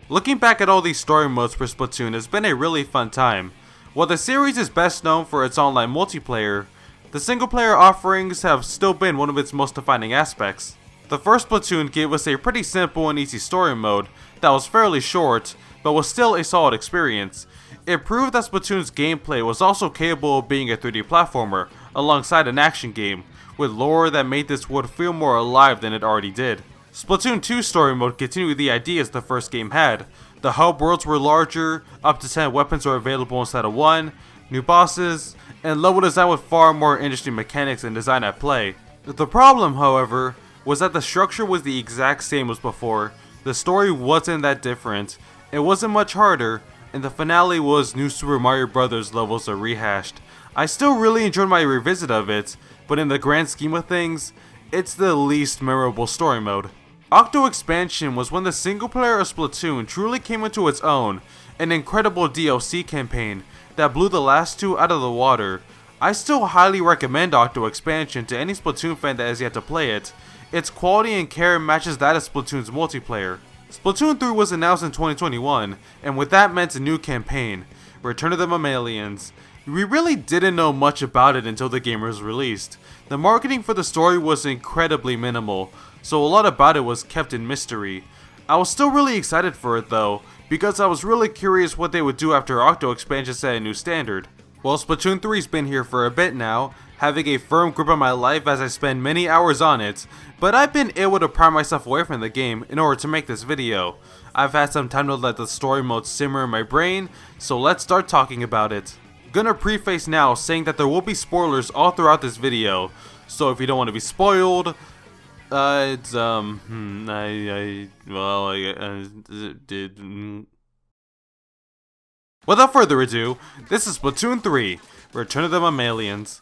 Looking back at all these story modes for Splatoon has been a really fun time. While the series is best known for its online multiplayer, the single player offerings have still been one of its most defining aspects. The first Splatoon gave us a pretty simple and easy story mode that was fairly short, but was still a solid experience. It proved that Splatoon's gameplay was also capable of being a 3D platformer, alongside an action game, with lore that made this world feel more alive than it already did. Splatoon 2's story mode continued the ideas the first game had. The hub worlds were larger, up to 10 weapons were available instead of 1, new bosses, and level design with far more interesting mechanics and design at play. The problem, however, was that the structure was the exact same as before. The story wasn't that different, it wasn't much harder, and the finale was New Super Mario Bros. Levels are rehashed. I still really enjoyed my revisit of it, but in the grand scheme of things, it's the least memorable story mode. Octo Expansion was when the single player of Splatoon truly came into its own, an incredible DLC campaign that blew the last two out of the water. I still highly recommend Octo Expansion to any Splatoon fan that has yet to play it. Its quality and care matches that of Splatoon's multiplayer. Splatoon 3 was announced in 2021, and with that meant a new campaign, Return of the Mammalians. We really didn't know much about it until the game was released. The marketing for the story was incredibly minimal, so a lot about it was kept in mystery. I was still really excited for it though, because I was really curious what they would do after Octo Expansion set a new standard. Well, Splatoon 3's been here for a bit now, having a firm grip on my life as I spend many hours on it, but I've been able to pry myself away from the game in order to make this video. I've had some time to let the story mode simmer in my brain, so let's start talking about it. Gonna preface now saying that there will be spoilers all throughout this video, so if you don't want to be spoiled, Without further ado, this is Splatoon 3, Return of the Mammalians.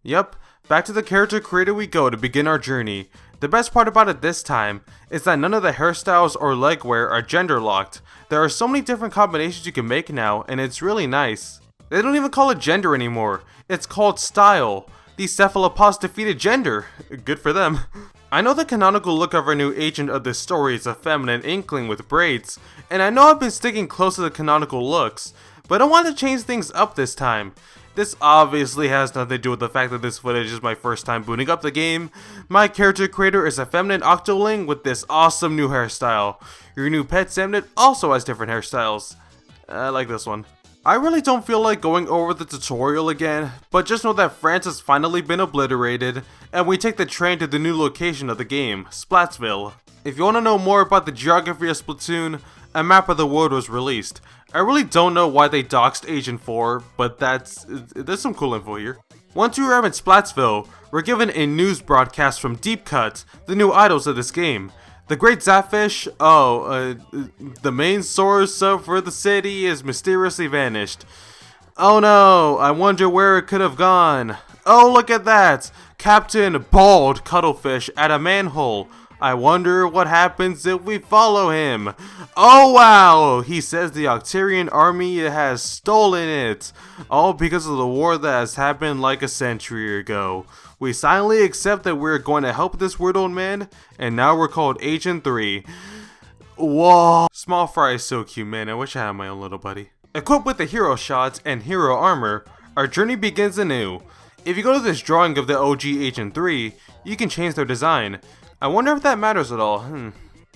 Yep, back to the character creator we go to begin our journey. The best part about it this time is that none of the hairstyles or leg wear are gender locked. There are so many different combinations you can make now, and it's really nice. They don't even call it gender anymore, it's called style. These cephalopods defeated gender, good for them. I know the canonical look of our new agent of this story is a feminine inkling with braids, and I know I've been sticking close to the canonical looks, but I want to change things up this time. This obviously has nothing to do with the fact that this footage is my first time booting up the game. My character creator is a feminine Octoling with this awesome new hairstyle. Your new pet Samnit also has different hairstyles. I like this one. I really don't feel like going over the tutorial again, but just know that France has finally been obliterated, and we take the train to the new location of the game, Splatsville. If you want to know more about the geography of Splatoon, a map of the world was released. I really don't know why they doxed Agent 4, but there's some cool info here. Once we arrive at Splatsville, we're given a news broadcast from Deep Cut, the new idols of this game. The Great Zapfish, the main source for the city is mysteriously vanished. Oh no, I wonder where it could have gone. Oh, look at that! Captain Bald Cuttlefish at a manhole. I wonder what happens if we follow him. Oh wow! He says the Octarian army has stolen it. All because of the war that has happened like a century ago. We silently accept that we're going to help this weird old man, and now we're called Agent 3. Whoa! Small Fry is so cute, man. I wish I had my own little buddy. Equipped with the hero shots and hero armor, our journey begins anew. If you go to this drawing of the OG Agent 3, you can change their design. I wonder if that matters at all.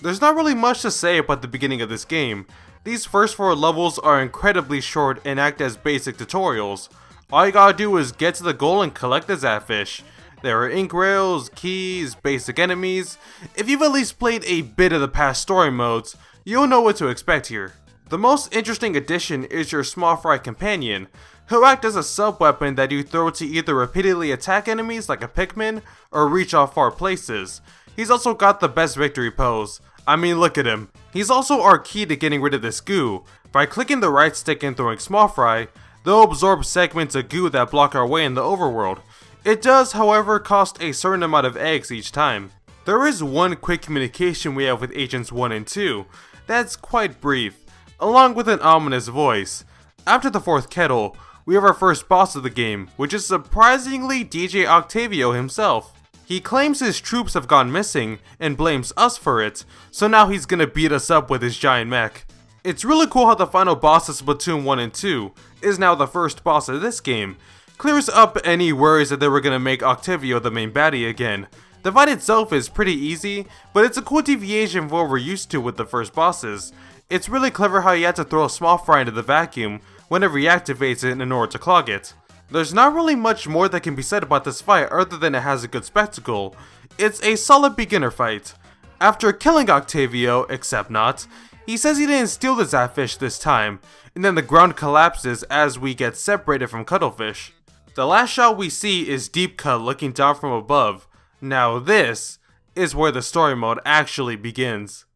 There's not really much to say about the beginning of this game. These first 4 levels are incredibly short and act as basic tutorials. All you gotta do is get to the goal and collect the Zapfish. There are ink rails, keys, basic enemies. If you've at least played a bit of the past story modes, you'll know what to expect here. The most interesting addition is your Small Fry companion, who act as a sub-weapon that you throw to either repeatedly attack enemies like a Pikmin, or reach off far places. He's also got the best victory pose. I mean, look at him. He's also our key to getting rid of this goo. By clicking the right stick and throwing Small Fry, they'll absorb segments of goo that block our way in the overworld. It does, however, cost a certain amount of eggs each time. There is one quick communication we have with Agents 1 and 2. That's quite brief. along with an ominous voice. After the 4th kettle, we have our first boss of the game, which is surprisingly DJ Octavio himself. He claims his troops have gone missing and blames us for it, so now he's gonna beat us up with his giant mech. It's really cool how the final boss of Splatoon 1 and 2 is now the first boss of this game. Clears up any worries that they were gonna make Octavio the main baddie again. The fight itself is pretty easy, but it's a cool deviation from what we're used to with the first bosses. It's really clever how you had to throw a small fry into the vacuum whenever he activates it in order to clog it. There's not really much more that can be said about this fight other than it has a good spectacle. It's a solid beginner fight. After killing Octavio, except not, he says he didn't steal the Zapfish this time, and then the ground collapses as we get separated from Cuttlefish. The last shot we see is Deep Cut looking down from above. Now this is where the story mode actually begins.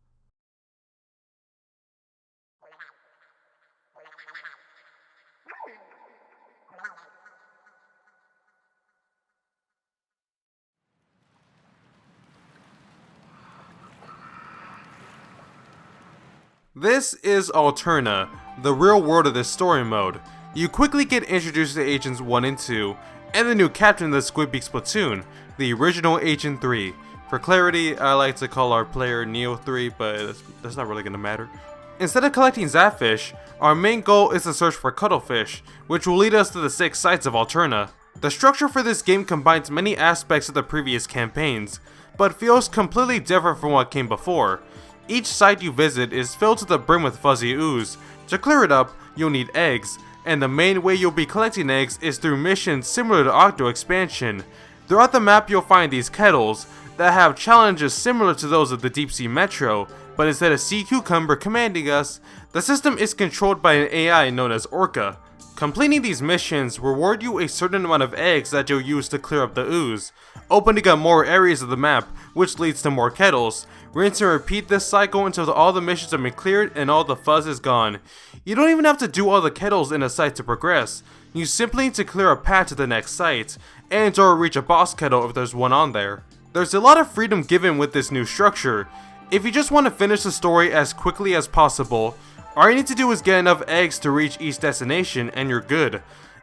This is Alterna, the real world of this story mode. You quickly get introduced to Agents 1 and 2, and the new captain of the Squidbeak Splatoon, the original Agent 3. For clarity, I like to call our player Neo 3, but that's not really gonna matter. Instead of collecting Zapfish, our main goal is to search for Cuttlefish, which will lead us to the 6 sites of Alterna. The structure for this game combines many aspects of the previous campaigns, but feels completely different from what came before. Each site you visit is filled to the brim with fuzzy ooze. To clear it up, you'll need eggs, and the main way you'll be collecting eggs is through missions similar to Octo Expansion. Throughout the map you'll find these kettles that have challenges similar to those of the Deep Sea Metro, but instead of Sea Cucumber commanding us, the system is controlled by an AI known as Orca. Completing these missions reward you a certain amount of eggs that you'll use to clear up the ooze, opening up more areas of the map, which leads to more kettles. Rinse and repeat this cycle until all the missions have been cleared and all the fuzz is gone. You don't even have to do all the kettles in a site to progress. You simply need to clear a path to the next site, and or reach a boss kettle if there's one on there. There's a lot of freedom given with this new structure. If you just want to finish the story as quickly as possible, all you need to do is get enough eggs to reach each destination and you're good.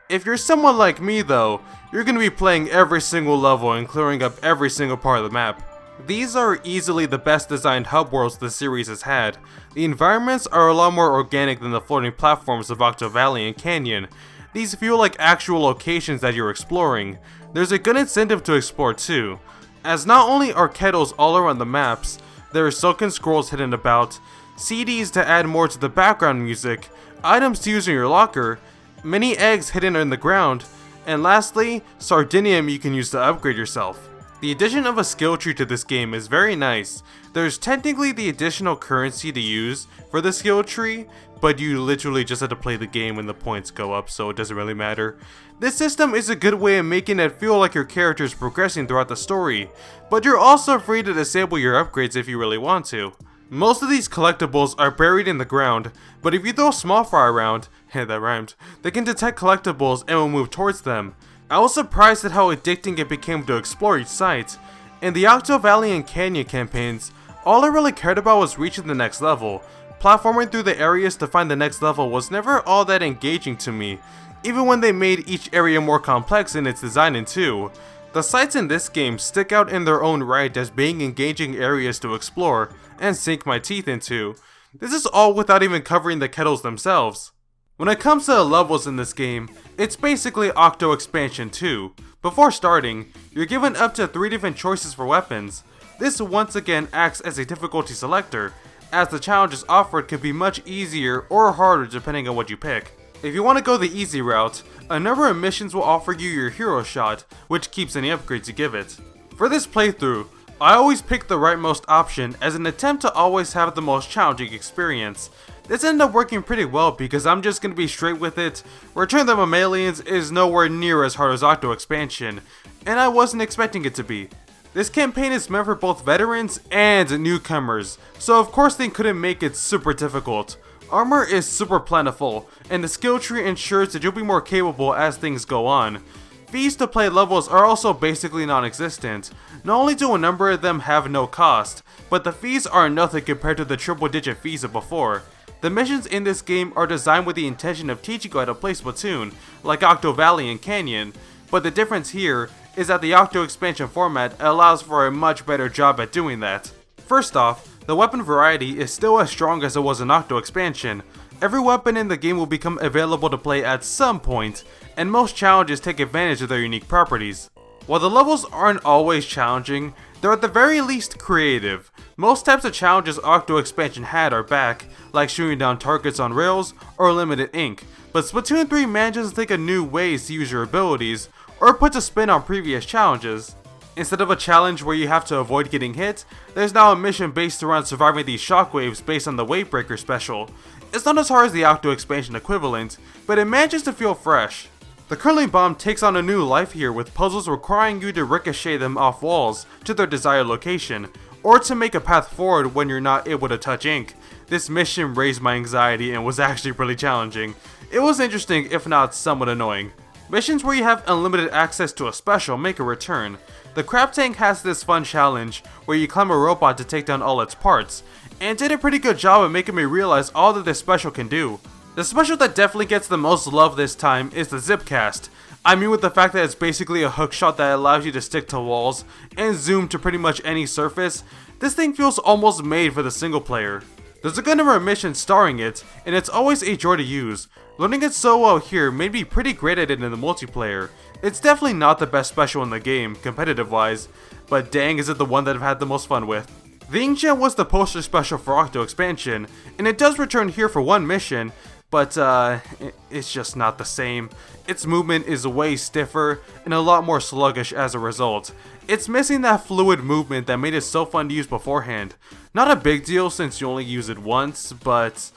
If you're someone like me though, you're going to be playing every single level and clearing up every single part of the map. These are easily the best designed hub worlds the series has had. The environments are a lot more organic than the floating platforms of Octo Valley and Canyon. These feel like actual locations that you're exploring. There's a good incentive to explore too, as not only are kettles all around the maps, there are silken scrolls hidden about, CDs to add more to the background music, items to use in your locker, many eggs hidden in the ground, and lastly, Sardinium you can use to upgrade yourself. The addition of a skill tree to this game is very nice. There's technically the additional currency to use for the skill tree, but you literally just have to play the game when the points go up, so it doesn't really matter. This system is a good way of making it feel like your character is progressing throughout the story, but you're also free to disable your upgrades if you really want to. Most of these collectibles are buried in the ground, but if you throw a small fry around, that rhymed, they can detect collectibles and will move towards them. I was surprised at how addicting it became to explore each site. In the Octo Valley and Canyon campaigns, all I really cared about was reaching the next level. Platforming through the areas to find the next level was never all that engaging to me, even when they made each area more complex in its design too. The sites in this game stick out in their own right as being engaging areas to explore and sink my teeth into. This is all without even covering the kettles themselves. When it comes to the levels in this game, it's basically Octo Expansion 2. Before starting, you're given up to 3 different choices for weapons. This once again acts as a difficulty selector, as the challenges offered can be much easier or harder depending on what you pick. If you want to go the easy route, a number of missions will offer you your hero shot, which keeps any upgrades you give it. For this playthrough, I always pick the rightmost option as an attempt to always have the most challenging experience. This ended up working pretty well because I'm just going to be straight with it. Return of the Mammalians is nowhere near as hard as Octo Expansion, and I wasn't expecting it to be. This campaign is meant for both veterans and newcomers, so of course they couldn't make it super difficult. Armor is super plentiful, and the skill tree ensures that you'll be more capable as things go on. Fees to play levels are also basically non-existent. Not only do a number of them have no cost, but the fees are nothing compared to the triple digit fees of before. The missions in this game are designed with the intention of teaching you how to play Splatoon, like Octo Valley and Canyon, but the difference here is that the Octo expansion format allows for a much better job at doing that. First off, the weapon variety is still as strong as it was in Octo expansion. Every weapon in the game will become available to play at some point, and most challenges take advantage of their unique properties. While the levels aren't always challenging, they're at the very least creative. Most types of challenges Octo expansion had are back, like shooting down targets on rails or limited ink, but Splatoon 3 manages to think of new ways to use your abilities, or puts a spin on previous challenges. Instead of a challenge where you have to avoid getting hit, there's now a mission based around surviving these shockwaves based on the Weight special. It's not as hard as the Octo expansion equivalent, but it manages to feel fresh. The curling bomb takes on a new life here with puzzles requiring you to ricochet them off walls to their desired location, or to make a path forward when you're not able to touch ink. This mission raised my anxiety and was actually really challenging. It was interesting, if not somewhat annoying. Missions where you have unlimited access to a special make a return. The crab tank has this fun challenge where you climb a robot to take down all its parts, and did a pretty good job of making me realize all that this special can do. The special that definitely gets the most love this time is the Zipcast. I mean, with the fact that it's basically a hookshot that allows you to stick to walls and zoom to pretty much any surface, this thing feels almost made for the single player. There's a good number of missions starring it, and it's always a joy to use. Learning it so well here made me pretty great at it in the multiplayer. It's definitely not the best special in the game, competitive wise, but dang is it the one that I've had the most fun with. The Inkjet was the poster special for Octo expansion, and it does return here for one mission, but it's just not the same. Its movement is way stiffer and a lot more sluggish as a result. It's missing that fluid movement that made it so fun to use beforehand. Not a big deal since you only use it once, but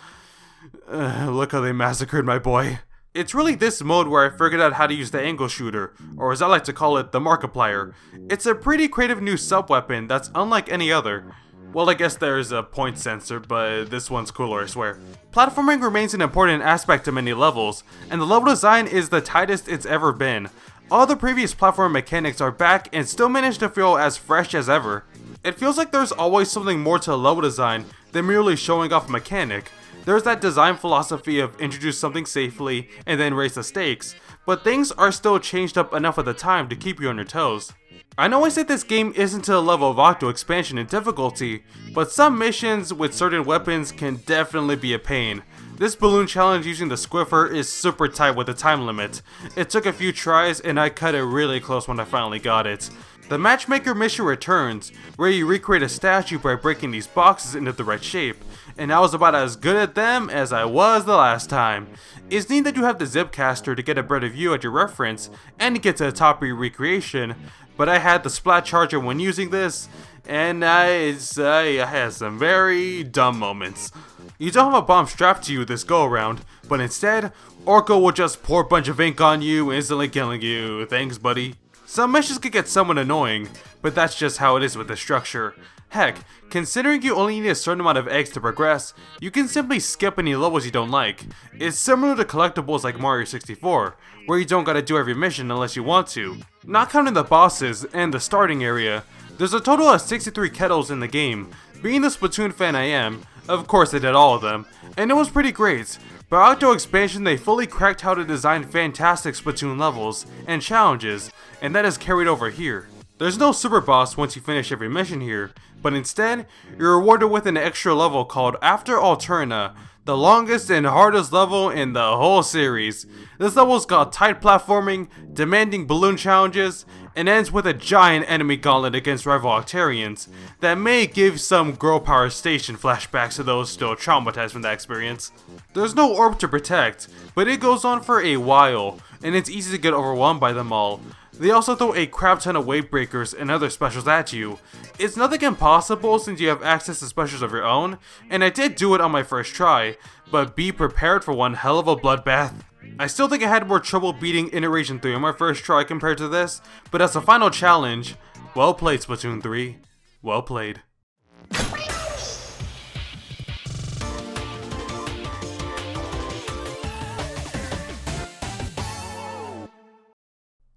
look how they massacred my boy. It's really this mode where I figured out how to use the angle shooter, or as I like to call it, the Markiplier. It's a pretty creative new sub-weapon that's unlike any other. Well, I guess there's a point sensor, but this one's cooler, I swear. Platforming remains an important aspect of many levels, and the level design is the tightest it's ever been. All the previous platform mechanics are back and still manage to feel as fresh as ever. It feels like there's always something more to level design than merely showing off a mechanic. There's that design philosophy of introduce something safely and then raise the stakes, but things are still changed up enough at the time to keep you on your toes. I know I said this game isn't to the level of Octo expansion in difficulty, but some missions with certain weapons can definitely be a pain. This balloon challenge using the Squiffer is super tight with the time limit. It took a few tries and I cut it really close when I finally got it. The Matchmaker mission returns, where you recreate a statue by breaking these boxes into the right shape, and I was about as good at them as I was the last time. It's neat that you have the Zipcaster to get a better view at your reference and to get to the top of your recreation, but I had the Splat Charger when using this, and I had some very dumb moments. You don't have a bomb strapped to you this go around, but instead, Orko will just pour a bunch of ink on you, instantly killing you. Thanks, buddy. Some missions can get somewhat annoying, but that's just how it is with the structure. Heck, considering you only need a certain amount of eggs to progress, you can simply skip any levels you don't like. It's similar to collectibles like Mario 64, where you don't gotta do every mission unless you want to. Not counting the bosses and the starting area, there's a total of 63 kettles in the game. Being the Splatoon fan I am, of course I did all of them, and it was pretty great. But Octo expansion, they fully cracked how to design fantastic Splatoon levels and challenges, and that is carried over here. There's no super boss once you finish every mission here, but instead, you're rewarded with an extra level called After Alterna, the longest and hardest level in the whole series. This level's got tight platforming, demanding balloon challenges, and ends with a giant enemy gauntlet against rival Octarians that may give some Girl Power Station flashbacks to those still traumatized from that experience. There's no orb to protect, but it goes on for a while, and it's easy to get overwhelmed by them all. They also throw a crap ton of wave breakers and other specials at you. It's nothing impossible since you have access to specials of your own, and I did do it on my first try, but be prepared for one hell of a bloodbath. I still think I had more trouble beating Iteration 3 on my first try compared to this, but as a final challenge, well played Splatoon 3, well played.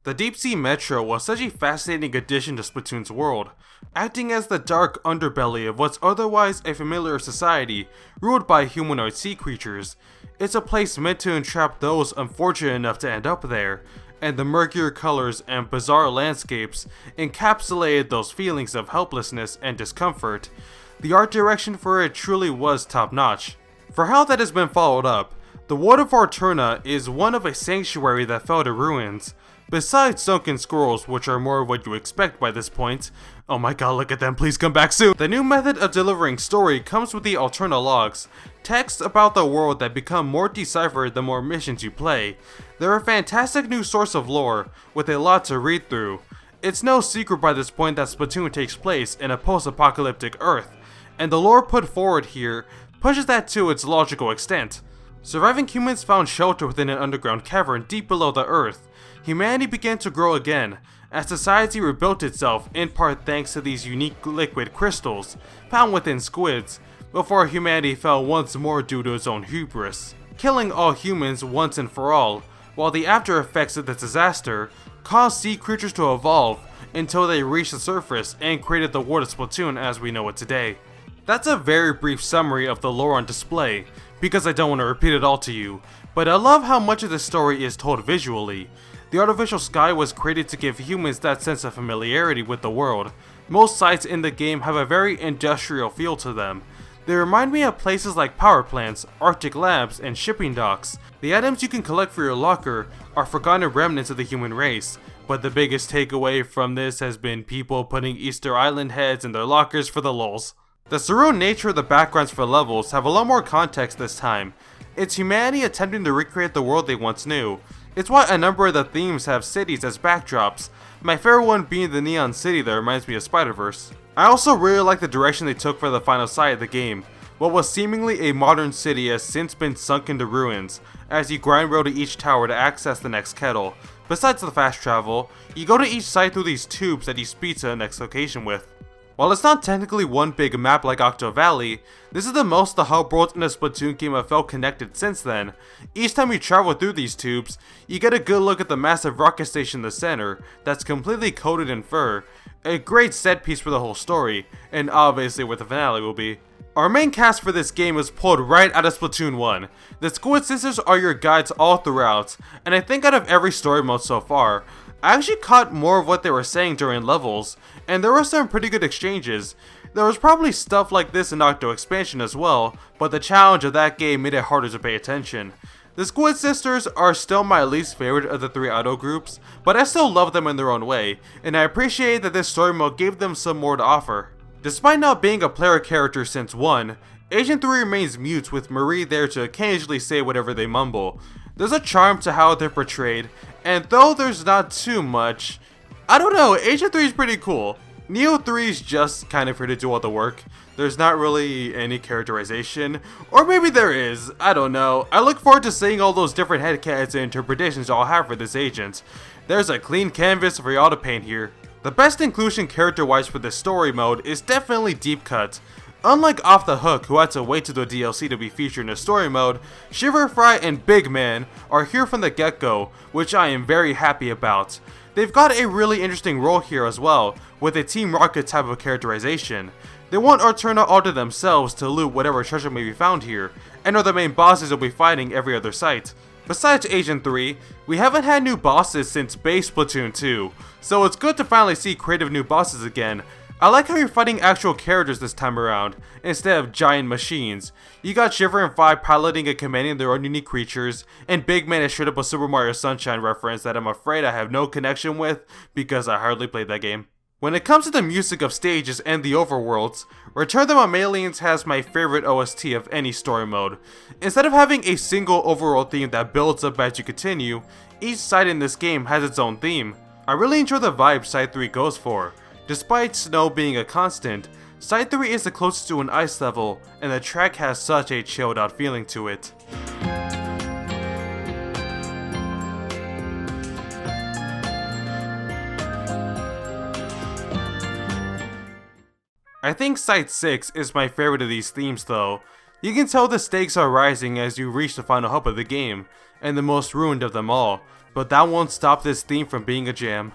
The Deep Sea Metro was such a fascinating addition to Splatoon's world, acting as the dark underbelly of what's otherwise a familiar society ruled by humanoid sea creatures. It's a place meant to entrap those unfortunate enough to end up there, and the murkier colors and bizarre landscapes encapsulated those feelings of helplessness and discomfort. The art direction for it truly was top-notch. For how that has been followed up, the world of Alterna is one of a sanctuary that fell to ruins. Besides sunken scrolls, which are more what you expect by this point. Oh my god, look at them, please come back soon! The new method of delivering story comes with the Alterna logs, texts about the world that become more deciphered the more missions you play. They're a fantastic new source of lore, with a lot to read through. It's no secret by this point that Splatoon takes place in a post-apocalyptic Earth, and the lore put forward here pushes that to its logical extent. Surviving humans found shelter within an underground cavern deep below the Earth. Humanity began to grow again, as society rebuilt itself in part thanks to these unique liquid crystals found within squids, before humanity fell once more due to its own hubris, killing all humans once and for all, while the after effects of the disaster caused sea creatures to evolve until they reached the surface and created the world of Splatoon as we know it today. That's a very brief summary of the lore on display, because I don't want to repeat it all to you, but I love how much of the story is told visually. The artificial sky was created to give humans that sense of familiarity with the world. Most sites in the game have a very industrial feel to them. They remind me of places like power plants, Arctic labs, and shipping docks. The items you can collect for your locker are forgotten remnants of the human race, but the biggest takeaway from this has been people putting Easter Island heads in their lockers for the lulz. The surreal nature of the backgrounds for levels have a lot more context this time. It's humanity attempting to recreate the world they once knew. It's why a number of the themes have cities as backdrops, my favorite one being the neon city that reminds me of Spider-Verse. I also really like the direction they took for the final site of the game. What was seemingly a modern city has since been sunk into ruins, as you grind road to each tower to access the next kettle. Besides the fast travel, you go to each site through these tubes that you speed to the next location with. While it's not technically one big map like Octo Valley, this is the most the hub worlds in a Splatoon game have felt connected since then. Each time you travel through these tubes, you get a good look at the massive rocket station in the center that's completely coated in fur. A great set piece for the whole story, and obviously where the finale will be. Our main cast for this game is pulled right out of Splatoon 1. The Squid Sisters are your guides all throughout, and I think out of every story mode so far, I actually caught more of what they were saying during levels, and there were some pretty good exchanges. There was probably stuff like this in Octo Expansion as well, but the challenge of that game made it harder to pay attention. The Squid Sisters are still my least favorite of the three auto groups, but I still love them in their own way, and I appreciate that this story mode gave them some more to offer. Despite not being a player character since 1, Agent 3 remains mute with Marie there to occasionally say whatever they mumble. There's a charm to how they're portrayed, and though there's not too much, I don't know, Agent 3 is pretty cool. Neo 3's just kind of here to do all the work. There's not really any characterization, or maybe there is, I don't know. I look forward to seeing all those different headcanons and interpretations y'all have for this agent. There's a clean canvas for y'all to paint here. The best inclusion character-wise for this story mode is definitely Deep Cut. Unlike Off the Hook, who had to wait to the DLC to be featured in the story mode, Shiver Fry and Big Man are here from the get-go, which I am very happy about. They've got a really interesting role here as well, with a Team Rocket type of characterization. They want Alterna all to themselves to loot whatever treasure may be found here, and are the main bosses you'll be fighting every other site. Besides Agent 3, we haven't had new bosses since base Splatoon 2, so it's good to finally see creative new bosses again. I like how you're fighting actual characters this time around, instead of giant machines. You got Shiver and Fry piloting and commanding their own unique creatures, and Big Man is straight up a Super Mario Sunshine reference that I'm afraid I have no connection with, because I hardly played that game. When it comes to the music of stages and the overworlds, Return of the Mammalians has my favorite OST of any story mode. Instead of having a single overall theme that builds up as you continue, each site in this game has its own theme. I really enjoy the vibe Site 3 goes for. Despite snow being a constant, Site 3 is the closest to an ice level, and the track has such a chilled out feeling to it. I think Site 6 is my favorite of these themes though. You can tell the stakes are rising as you reach the final hub of the game, and the most ruined of them all. but that won't stop this theme from being a jam.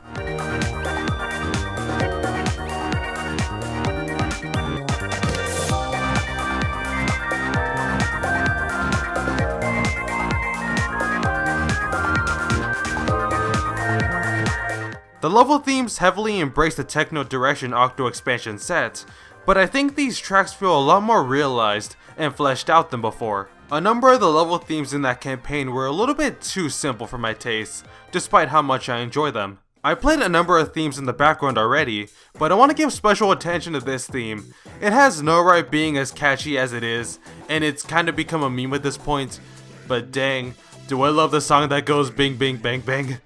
The level themes heavily embrace the techno direction Octo Expansion set, but I think these tracks feel a lot more realized and fleshed out than before. A number of the level themes in that campaign were a little bit too simple for my taste, despite how much I enjoy them. I played a number of themes in the background already, but I want to give special attention to this theme. It has no right being as catchy as it is, and it's kind of become a meme at this point, but dang, do I love the song that goes bing bing bang bang.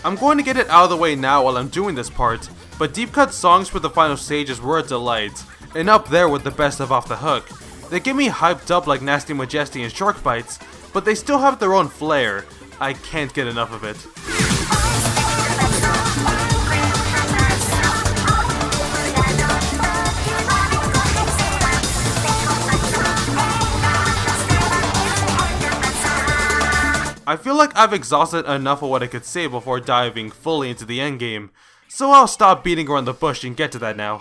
I'm going to get it out of the way now while I'm doing this part, but deep cut songs for the final stages were a delight, and up there with the best of Off the Hook. They get me hyped up like Nasty Majesty and Shark Bites, but they still have their own flair. I can't get enough of it. I feel like I've exhausted enough of what I could say before diving fully into the endgame, so I'll stop beating around the bush and get to that now.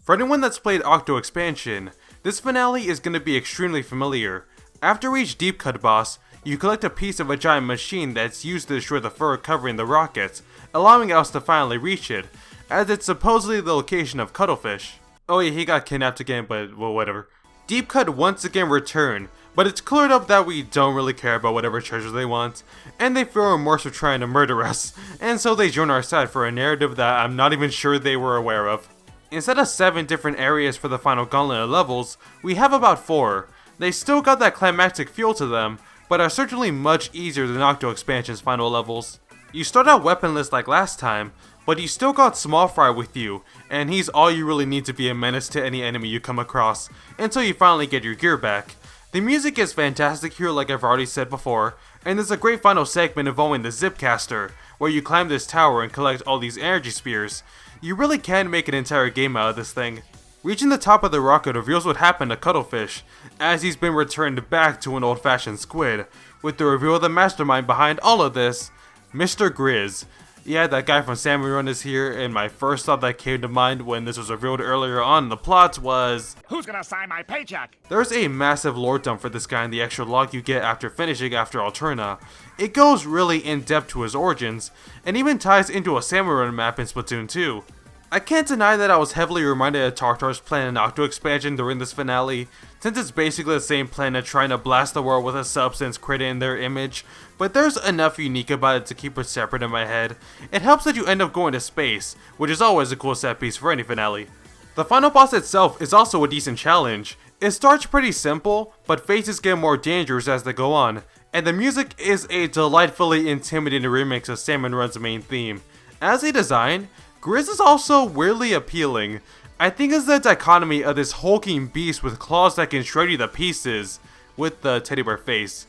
For anyone that's played Octo Expansion, this finale is going to be extremely familiar. After each deep cut boss, you collect a piece of a giant machine that's used to destroy the fur covering the rockets, allowing us to finally reach it, as it's supposedly the location of Cuttlefish. Oh yeah, he got kidnapped again, but well, whatever. Deep Cut once again return, but it's cleared up that we don't really care about whatever treasures they want, and they feel remorse for trying to murder us, and so they join our side for a narrative that I'm not even sure they were aware of. Instead of 7 different areas for the final gauntlet of levels, we have about 4. They still got that climactic feel to them, but are certainly much easier than Octo Expansion's final levels. You start out weaponless like last time, but you still got Small Fry with you, and he's all you really need to be a menace to any enemy you come across, until you finally get your gear back. The music is fantastic here like I've already said before, and there's a great final segment involving the Zipcaster, where you climb this tower and collect all these energy spears. You really can make an entire game out of this thing. Reaching the top of the rocket reveals what happened to Cuttlefish, as he's been returned back to an old-fashioned squid, with the reveal of the mastermind behind all of this, Mr. Grizz. Yeah, that guy from Salmon Run is here, and my first thought that came to mind when this was revealed earlier on in the plot was, who's gonna sign my paycheck? There's a massive lore dump for this guy in the extra log you get after finishing after Alterna. It goes really in depth to his origins, and even ties into a Salmon Run map in Splatoon 2. I can't deny that I was heavily reminded of Tartar's plan in Octo Expansion during this finale, since it's basically the same planet trying to blast the world with a substance created in their image, but there's enough unique about it to keep it separate in my head. It helps that you end up going to space, which is always a cool set piece for any finale. The final boss itself is also a decent challenge. It starts pretty simple, but phases get more dangerous as they go on, and the music is a delightfully intimidating remix of Salmon Run's main theme. As a design, Grizz is also weirdly appealing. I think it's the dichotomy of this hulking beast with claws that can shred you to pieces, with the teddy bear face.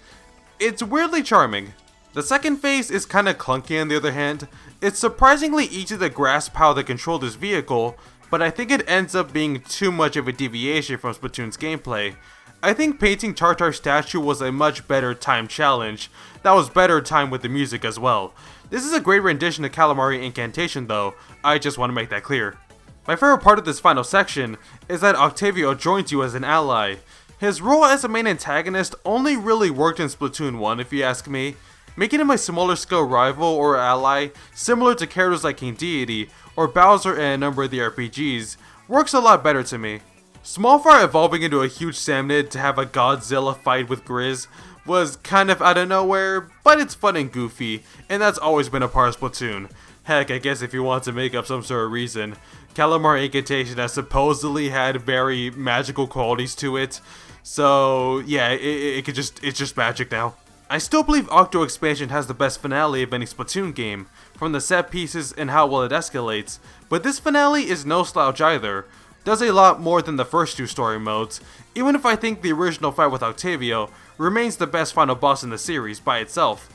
It's weirdly charming. The second phase is kinda clunky on the other hand. It's surprisingly easy to grasp how they control this vehicle, but I think it ends up being too much of a deviation from Splatoon's gameplay. I think painting Tartar's statue was a much better timed challenge, that was better timed with the music as well. This is a great rendition of Calamari Incantation though, I just want to make that clear. My favorite part of this final section is that Octavio joins you as an ally. His role as a main antagonist only really worked in Splatoon 1 if you ask me. Making him a smaller scale rival or ally, similar to characters like King Deity or Bowser in a number of the RPGs, works a lot better to me. Small Fry evolving into a huge Samnid to have a Godzilla fight with Grizz was kind of out of nowhere, but it's fun and goofy, and that's always been a part of Splatoon. Heck, I guess if you want to make up some sort of reason, Calamari Incantation has supposedly had very magical qualities to it, so yeah, it's just magic now. I still believe Octo Expansion has the best finale of any Splatoon game, from the set pieces and how well it escalates, but this finale is no slouch either. Does a lot more than the first two story modes, even if I think the original fight with Octavio remains the best final boss in the series by itself.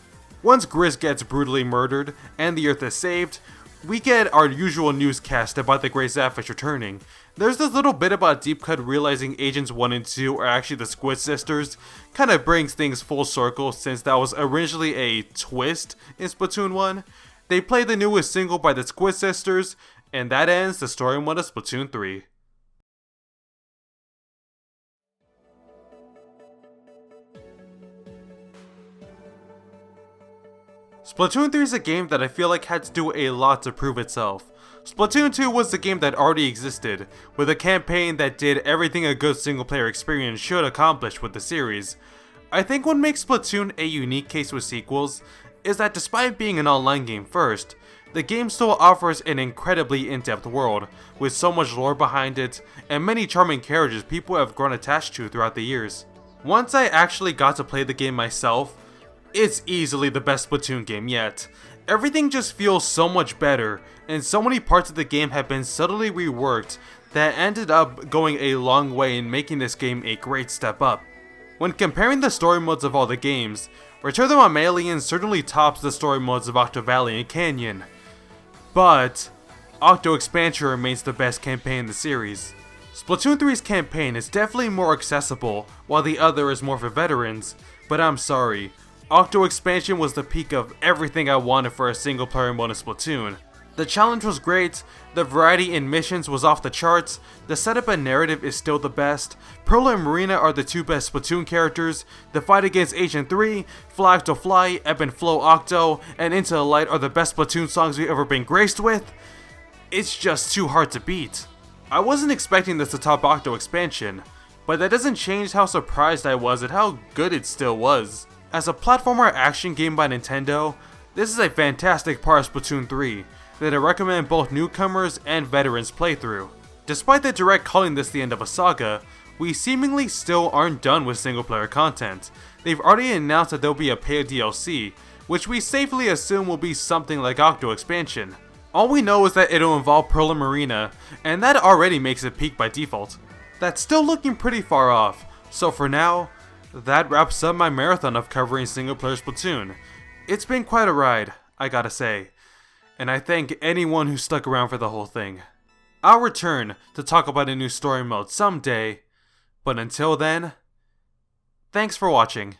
Once Grizz gets brutally murdered and the Earth is saved, we get our usual newscast about the Grey Zapfish returning. There's this little bit about Deep Cut realizing Agents 1 and 2 are actually the Squid Sisters, kinda brings things full circle since that was originally a twist in Splatoon 1. They play the newest single by the Squid Sisters, and that ends the story mode of Splatoon 3. Splatoon 3 is a game that I feel like had to do a lot to prove itself. Splatoon 2 was the game that already existed, with a campaign that did everything a good single player experience should accomplish with the series. I think what makes Splatoon a unique case with sequels is that despite being an online game first, the game still offers an incredibly in-depth world, with so much lore behind it, and many charming characters people have grown attached to throughout the years. Once I actually got to play the game myself, it's easily the best Splatoon game yet. Everything just feels so much better, and so many parts of the game have been subtly reworked that ended up going a long way in making this game a great step up. When comparing the story modes of all the games, Return of the Mammalians certainly tops the story modes of Octo Valley and Canyon. But Octo Expansion remains the best campaign in the series. Splatoon 3's campaign is definitely more accessible, while the other is more for veterans, but I'm sorry, Octo Expansion was the peak of everything I wanted for a single player mode in Splatoon. The challenge was great, the variety in missions was off the charts, the setup and narrative is still the best, Pearl and Marina are the two best Splatoon characters, the fight against Agent 3, Flag to Fly, Ebb and Flow Octo, and Into the Light are the best Splatoon songs we've ever been graced with. It's just too hard to beat. I wasn't expecting this to top Octo Expansion, but that doesn't change how surprised I was at how good it still was. As a platformer action game by Nintendo, this is a fantastic part of Splatoon 3 that I recommend both newcomers and veterans play through. Despite the direct calling this the end of a saga, we seemingly still aren't done with single player content. They've already announced that there'll be a paid DLC, which we safely assume will be something like Octo Expansion. All we know is that it'll involve Pearl and Marina, and that already makes it peak by default. That's still looking pretty far off, so for now, that wraps up my marathon of covering single player Splatoon. It's been quite a ride, I gotta say, and I thank anyone who stuck around for the whole thing. I'll return to talk about a new story mode someday, but until then, thanks for watching.